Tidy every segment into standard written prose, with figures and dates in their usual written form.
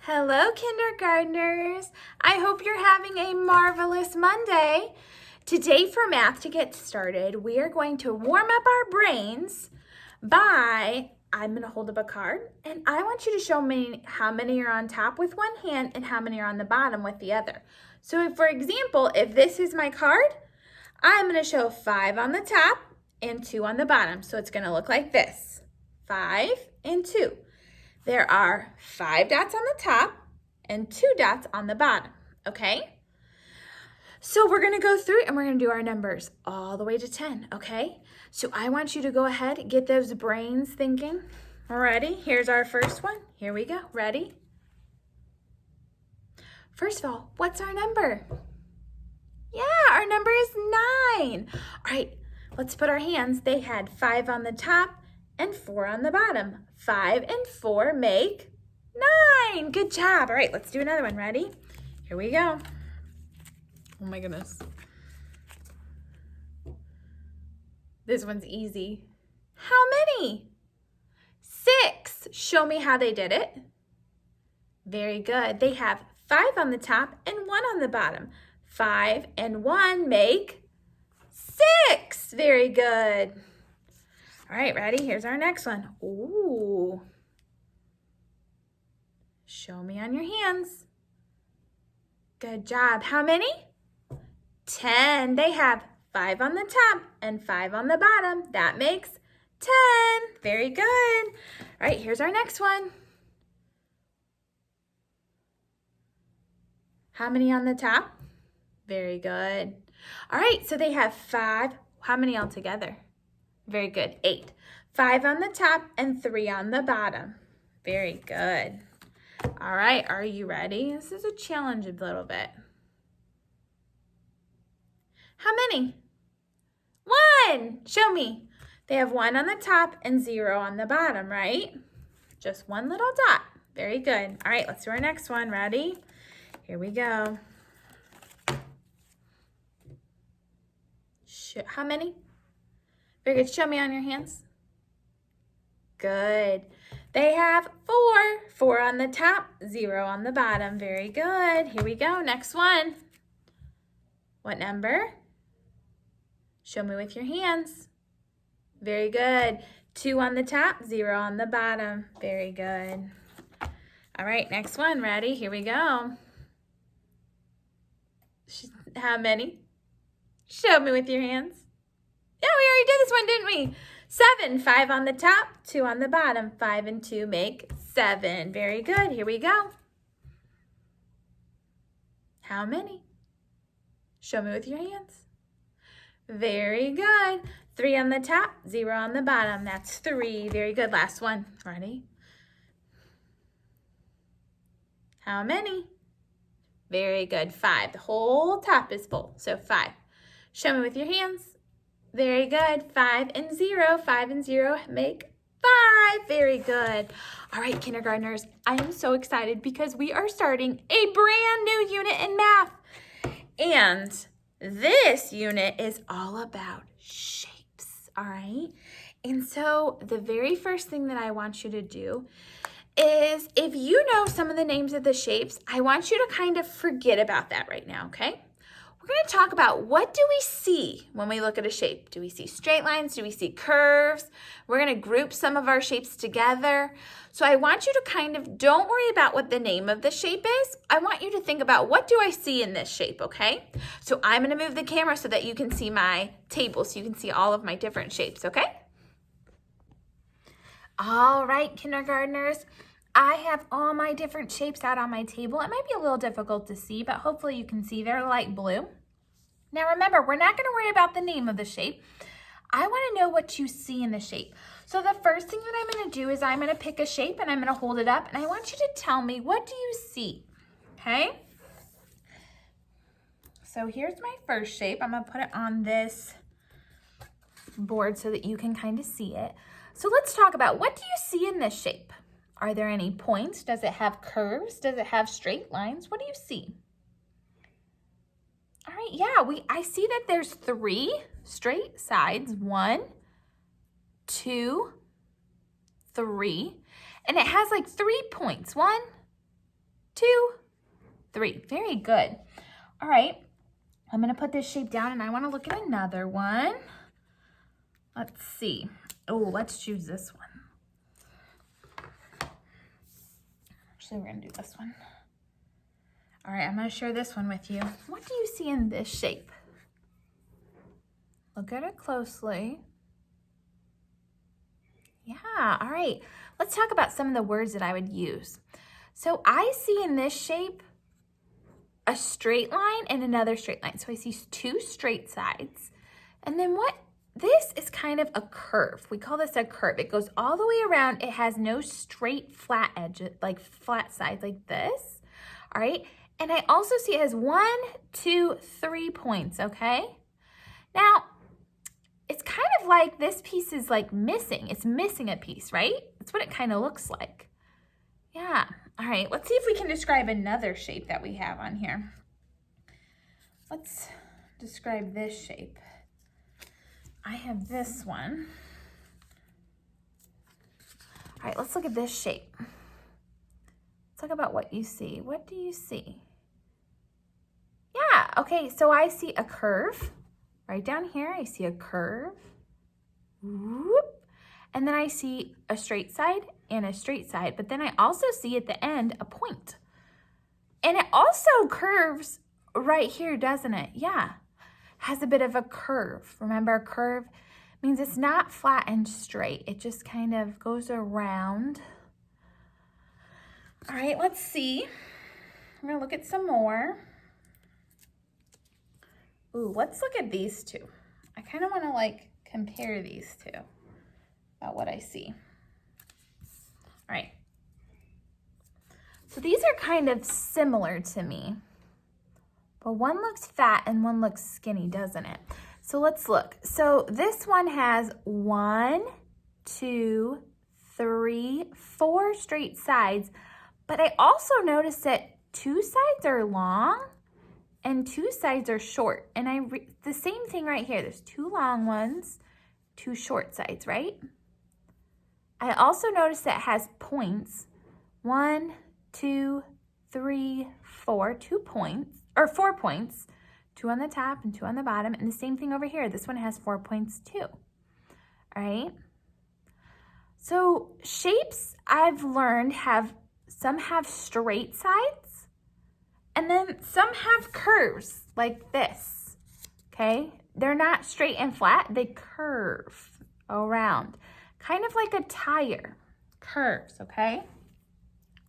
Hello, kindergartners. I hope you're having a marvelous Monday. Today for math to get started, we are going to warm up our brains by, I'm going to hold up a card and I want you to show me how many are on top with one hand and how many are on the bottom with the other. So for example, if this is my card, I'm going to show 5 on the top and 2 on the bottom. So it's going to look like this, 5 and 2. There are 5 dots on the top and 2 dots on the bottom, okay? So we're gonna go through and we're gonna do our numbers all the way to 10, okay? So I want you to go ahead and get those brains thinking. Ready? Here's our first one. Here we go. Ready? First of all, what's our number? Yeah, our number is 9. All right, let's put our hands. They had 5 on the top and 4 on the bottom. 5 and 4 make 9. Good job. All right, let's do another one. Ready? Here we go. Oh my goodness. This one's easy. How many? 6. Show me how they did it. Very good. They have 5 on the top and 1 on the bottom. 5 and 1 make 6. Very good. All right, ready? Here's our next one. Ooh. Show me on your hands. Good job. How many? 10. They have 5 on the top and 5 on the bottom. That makes 10. Very good. All right, here's our next one. How many on the top? Very good. All right, so they have 5. How many altogether? Very good. 8. 5 on the top and 3 on the bottom. Very good. All right, are you ready? This is a challenge a little bit. How many? 1. Show me. They have 1 on the top and 0 on the bottom, right? Just one little dot. Very good. All right, let's do our next one. Ready? Here we go. How many? Very good. Show me on your hands. Good. They have 4. 4 on the top, 0 on the bottom. Very good. Here we go. Next one. What number? Show me with your hands. Very good. 2 on the top, 0 on the bottom. Very good. All right, next one. Ready? Here we go. How many? Show me with your hands. Yeah, we already did this one, didn't we? 7. 5 on the top, 2 on the bottom. 5 and 2 make 7. Very good. Here we go. How many? Show me with your hands. Very good. 3 on the top, 0 on the bottom. That's 3. Very good. Last one. Ready? How many? Very good. 5. The whole top is full. So 5. Show me with your hands. Very good. 5 and 0. 5 and 0 make 5. Very good. All right, kindergartners, I am so excited because we are starting a brand new unit in math. And this unit is all about shapes, all right? And so the very first thing that I want you to do is, if you know some of the names of the shapes, I want you to kind of forget about that right now, okay? We're going to talk about, what do we see when we look at a shape? Do we see straight lines? Do we see curves? We're going to group some of our shapes together. So I want you to kind of, don't worry about what the name of the shape is. I want you to think about, what do I see in this shape, okay? So I'm going to move the camera so that you can see my table, so you can see all of my different shapes, okay? All right, kindergartners. I have all my different shapes out on my table. It might be a little difficult to see, but hopefully you can see. They're light blue. Now remember, we're not going to worry about the name of the shape. I want to know what you see in the shape. So the first thing that I'm going to do is, I'm going to pick a shape and I'm going to hold it up, and I want you to tell me, what do you see? Okay? So here's my first shape. I'm going to put it on this board so that you can kind of see it. So let's talk about, what do you see in this shape? Are there any points? Does it have curves? Does it have straight lines? What do you see? All right, yeah, I see that there's 3 straight sides. 1, 2, 3. And it has like 3 points. 1, 3. Very good. All right, I'm gonna put this shape down and I wanna look at another one. Let's see. Oh, let's choose this one. Actually, we're gonna do this one. All right, I'm gonna share this one with you. What do you see in this shape? Look at it closely. Yeah, all right. Let's talk about some of the words that I would use. So I see in this shape a straight line and another straight line. So I see 2 straight sides. And then this is kind of a curve. We call this a curve. It goes all the way around. It has no straight flat edges, like flat sides like this. All right. And I also see it has 1, 2, 3 points, okay? Now, it's kind of like this piece is like missing. It's missing a piece, right? That's what it kind of looks like. Yeah. All right, let's see if we can describe another shape that we have on here. Let's describe this shape. I have this one. All right, let's look at this shape. Let's talk about what you see. What do you see? Yeah, okay, so I see a curve. Right down here, I see a curve. Whoop. And then I see a straight side and a straight side, but then I also see at the end a point. And it also curves right here, doesn't it? Yeah, has a bit of a curve. Remember, a curve means it's not flat and straight. It just kind of goes around. All right, let's see. I'm gonna look at some more. Ooh, let's look at these two. I kind of want to like compare these two about what I see. All right. So these are kind of similar to me, but one looks fat and one looks skinny, doesn't it? So let's look. So this one has 1, 2, 3, 4 straight sides, but I also noticed that 2 sides are long and 2 sides are short. And the same thing right here. There's 2 long ones, 2 short sides, right? I also noticed that it has points. 1, 2, 3, 4, 2 points, or 4 points. 2 on the top and 2 on the bottom. And the same thing over here. This one has 4 points too. All right. So shapes I've learned some have straight sides. And then some have curves like this, okay? They're not straight and flat, they curve around, kind of like a tire, curves, okay?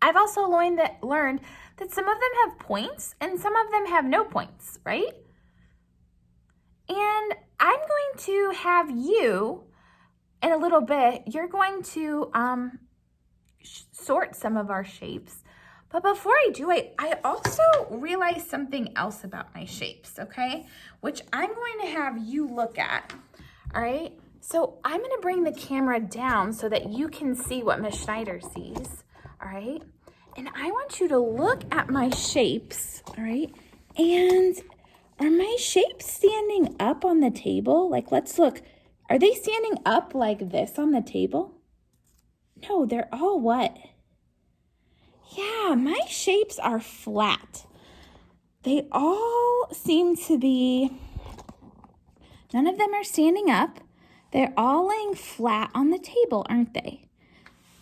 I've also learned that some of them have points and some of them have no points, right? And I'm going to have you, in a little bit, you're going to sort some of our shapes. But before I do, I also realized something else about my shapes, okay? Which I'm going to have you look at, all right? So I'm gonna bring the camera down so that you can see what Ms. Schneider sees, all right? And I want you to look at my shapes, all right? And are my shapes standing up on the table? Like, let's look. Are they standing up like this on the table? No, they're all what? Yeah, my shapes are flat. They all seem to be, none of them are standing up. They're all laying flat on the table, aren't they?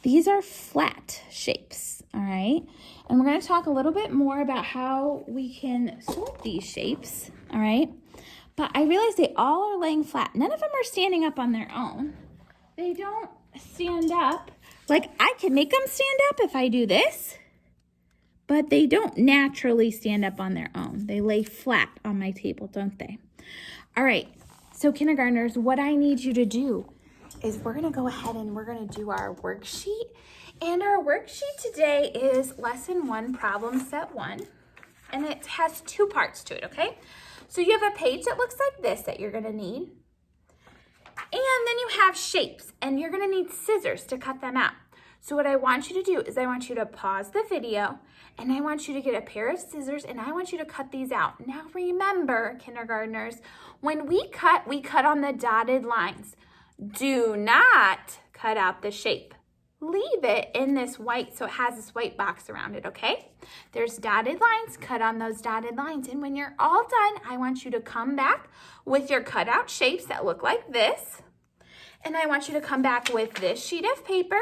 These are flat shapes, all right? And we're going to talk a little bit more about how we can sort these shapes, all right? But I realize they all are laying flat. None of them are standing up on their own. They don't stand up. Like, I can make them stand up if I do this, but they don't naturally stand up on their own. They lay flat on my table, don't they? All right, so kindergartners, what I need you to do is we're gonna go ahead and we're gonna do our worksheet. And our worksheet today is lesson 1, problem set 1. And it has 2 parts to it, okay? So you have a page that looks like this that you're gonna need. And then you have shapes, and you're gonna need scissors to cut them out. So what I want you to do is I want you to pause the video, and I want you to get a pair of scissors, and I want you to cut these out. Now remember, kindergartners, when we cut on the dotted lines. Do not cut out the shape. Leave it in this white, so it has this white box around it, okay? There's dotted lines, cut on those dotted lines. And when you're all done, I want you to come back with your cutout shapes that look like this. And I want you to come back with this sheet of paper.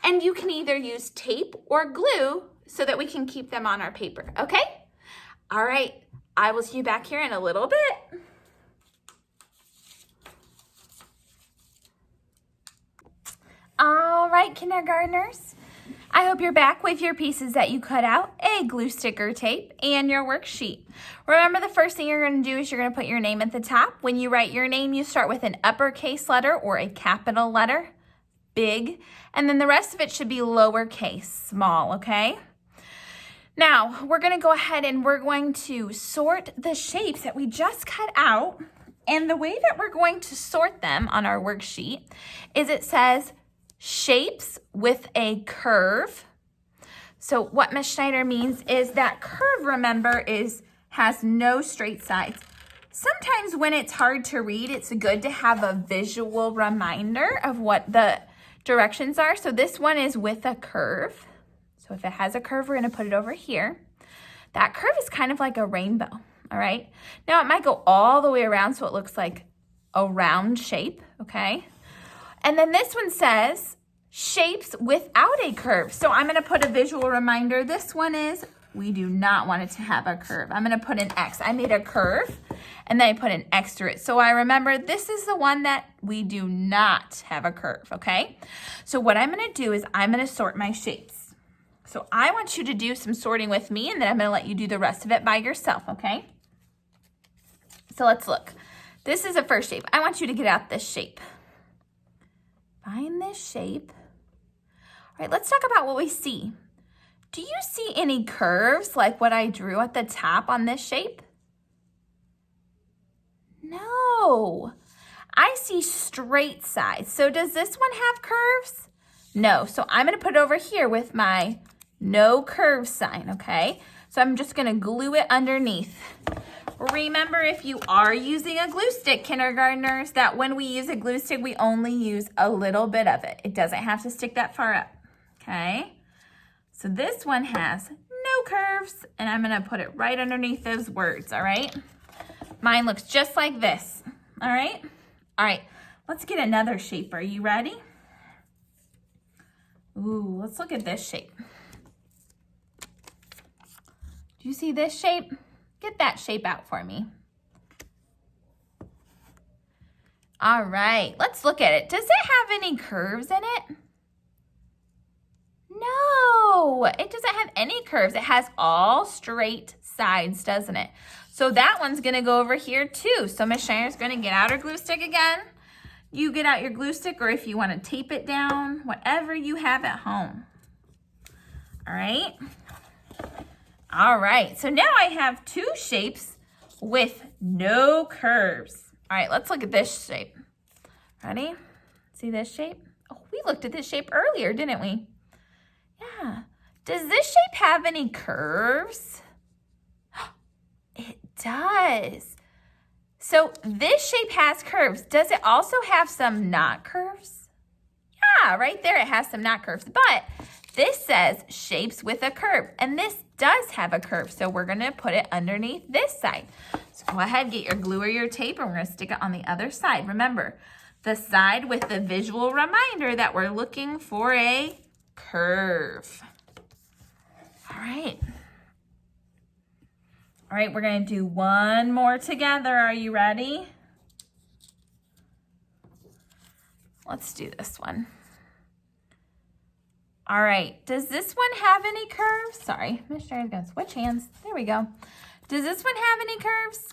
And you can either use tape or glue so that we can keep them on our paper, okay? All right, I will see you back here in a little bit. All right, kindergartners. I hope you're back with your pieces that you cut out, a glue sticker tape, and your worksheet. Remember, the first thing you're going to do is you're going to put your name at the top. When you write your name, you start with an uppercase letter or a capital letter, big, and then the rest of it should be lowercase, small, okay? Now, we're going to go ahead and we're going to sort the shapes that we just cut out, and the way that we're going to sort them on our worksheet is it says shapes with a curve. So what Ms. Schneider means is that curve, remember, has no straight sides. Sometimes when it's hard to read, it's good to have a visual reminder of what the directions are. So this one is with a curve. So if it has a curve, we're going to put it over here. That curve is kind of like a rainbow, all right? Now it might go all the way around so it looks like a round shape, okay? And then this one says shapes without a curve. So I'm going to put a visual reminder. This one is we do not want it to have a curve. I'm going to put an X. I made a curve and then I put an X through it. So I remember this is the one that we do not have a curve, okay? So what I'm going to do is I'm going to sort my shapes. So I want you to do some sorting with me, and then I'm going to let you do the rest of it by yourself, okay? So let's look. This is the first shape. I want you to get out this shape. Find this shape. All right, let's talk about what we see. Do you see any curves like what I drew at the top on this shape? No. I see straight sides. So does this one have curves? No. So I'm going to put it over here with my no curve sign, okay? So I'm just going to glue it underneath. Remember, if you are using a glue stick, kindergartners, that when we use a glue stick, we only use a little bit of it. It doesn't have to stick that far up, okay? So this one has no curves, and I'm going to put it right underneath those words, all right? Mine looks just like this, all right? All right, let's get another shape. Are you ready? Ooh, let's look at this shape. Do you see this shape? Get that shape out for me. All right, let's look at it. Does it have any curves in it? No, it doesn't have any curves. It has all straight sides, doesn't it? So that one's gonna go over here too. So Ms. Schneider's gonna get out her glue stick again. You get out your glue stick, or if you wanna tape it down, whatever you have at home. All right. All right, so now I have two shapes with no curves. All right, let's look at this shape. Ready? See this shape? Oh, we looked at this shape earlier, didn't we? Yeah. Does this shape have any curves? It does. So this shape has curves. Does it also have some not curves? Yeah, right there it has some not curves. But this says shapes with a curve, and this does have a curve, so we're gonna put it underneath this side. So go ahead, get your glue or your tape, and we're gonna stick it on the other side. Remember, the side with the visual reminder that we're looking for a curve. All right. All right, we're gonna do one more together. Are you ready? Let's do this one. All right, does this one have any curves? Sorry, Ms. Schneider's gonna switch hands. There we go. Does this one have any curves?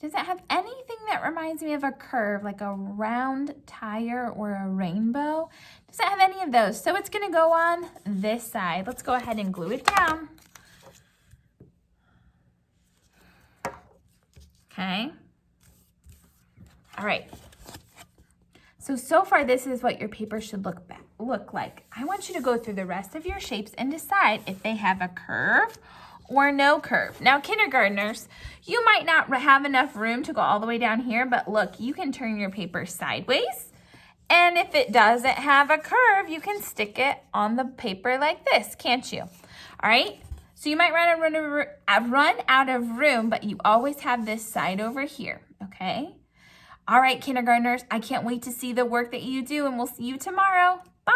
Does it have anything that reminds me of a curve, like a round tire or a rainbow? Does it have any of those? So it's gonna go on this side. Let's go ahead and glue it down. Okay. All right. So far this is what your paper should look like. I want you to go through the rest of your shapes and decide if they have a curve or no curve. Now, kindergartners, you might not have enough room to go all the way down here, but look, you can turn your paper sideways And if it doesn't have a curve, you can stick it on the paper like this, can't you? All right, so you might run out of room, but you always have this side over here, okay? All right, kindergartners, I can't wait to see the work that you do, and we'll see you tomorrow. Bye.